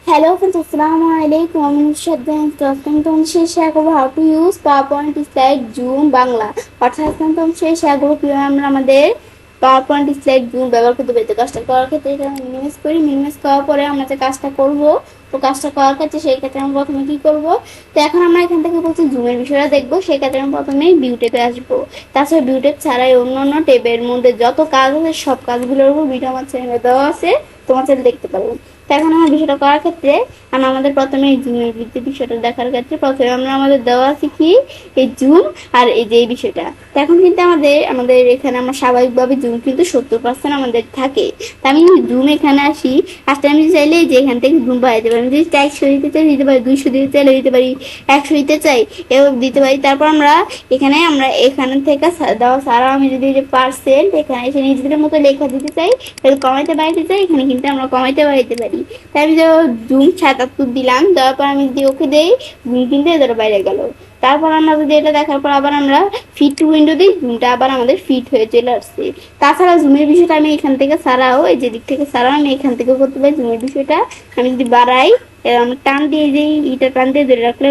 Hello friends, Assalamualaikum. I'm Nushat Jain. তোমাদের share করবো how to use PowerPoint slide Zoom Bangla. অর্থাৎ তোমাদের share করবো কিভাবে আমরা আমাদের PowerPoint slide Zoom ব্যবহার করতে পারি। কাজটা করার ক্ষেত্রে এটা মিনিমাইজ করি। মিনিমাইজ করার পরে আমরা যে কাজটা করব, তো কাজটা করার ক্ষেত্রে সেই ক্ষেত্রে আমরা প্রথমে কি করব, তো এখন আমরা এখান থেকে বলছি জুমের বিষয়টা দেখবো। সেই ক্ষেত্রে আমরা প্রথমে ভিউ ট্যাবে আসবো। তাছাড়া ভিউ ট্যাব ছাড়াই অন্যান্য ট্যাবের মধ্যে যত কাজ আছে সব কাজগুলোর উপর ভিডিও আমার চ্যানেলে দেওয়া আছে, তোমার চ্যানেল দেখতে পারবো। তো এখন আমার বিষয়টা করার ক্ষেত্রে আমরা আমাদের প্রথমে এই জুমের বিষয়টা দেখার ক্ষেত্রে প্রথমে আমরা আমাদের দেওয়া আছে কি এই জুম আর এই যে এই বিষয়টা। তো এখন কিন্তু আমাদের এখানে আমরা স্বাভাবিকভাবে জুম কিন্তু 70% আমাদের থাকে। তো আমি জুম এখানে আসতে আমি চাইলে যে এখান থেকে জুম বাড়াইতে পারি। আমি যদি 100 দিতে চাই দিতে পারি, 200 দিতে চাইলে দিতে পারি, 100 দিতে চাই এবার দিতে পারি। তারপর আমরা এখানে থেকে দেওয়া সারা আমি যদি পার্সেন্ট এখানে এসে নিজেদের মতো লেখা দিতে চাই, তাহলে কমাইতে বাড়াইতে চাই, এখানে কিন্তু আমরা কমাইতে বাড়াইতে পারি। তাই আমি জুম 77 দিলাম, দেওয়ার পর আমি যদি ওকে দেই জুম কিন্তু এদের বাইরে গেল। তারপর আমরা যদি এটা দেখার পর আবার আমরা ফিট টু উইন্ডো দিই, জুমটা আবার আমাদের ফিট হয়ে চলে আসছে। তাছাড়া জুমের বিষয়টা আমি এখান থেকে ছাড়াও এই যে দিক থেকে ছাড়াও আমি এখান থেকে করতে পারি। জুমের বিষয়টা আমি যদি বাড়াই, আমরা টান দিয়ে যে এটা টান দিয়ে ধরে রাখলে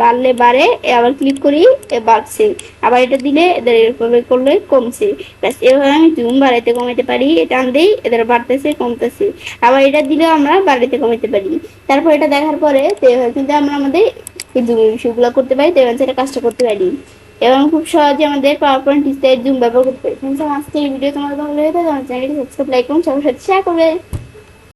বাড়লে বাড়ে, আবার ক্লিক করি বাড়ছে, আবার এটা দিলে এদের এভাবে করলে কমছে। ব্যাস এভাবে আমি জুম বাড়াইতে কমাইতে পারি। টান দিই এদের বাড়তেছে কমতেছে, আবার এটা দিলে আমরা বাড়াইতে কমাইতে পারি। তারপর এটা দেখার পরে কিন্তু আমরা আমাদের এই জুমের বিষয়গুলো করতে পারি, সেটা কাজটা করতে পারি এবং খুব সহজে আমাদের পাওয়ার পয়েন্ট জুম ব্যবহার করতে পারি। আজকে এই ভিডিও তোমাদের ভালো লেগে থাকে আমার চ্যানেলটি সাবস্ক্রাইব, লাইক এবং সবার সাথে শেয়ার করবে।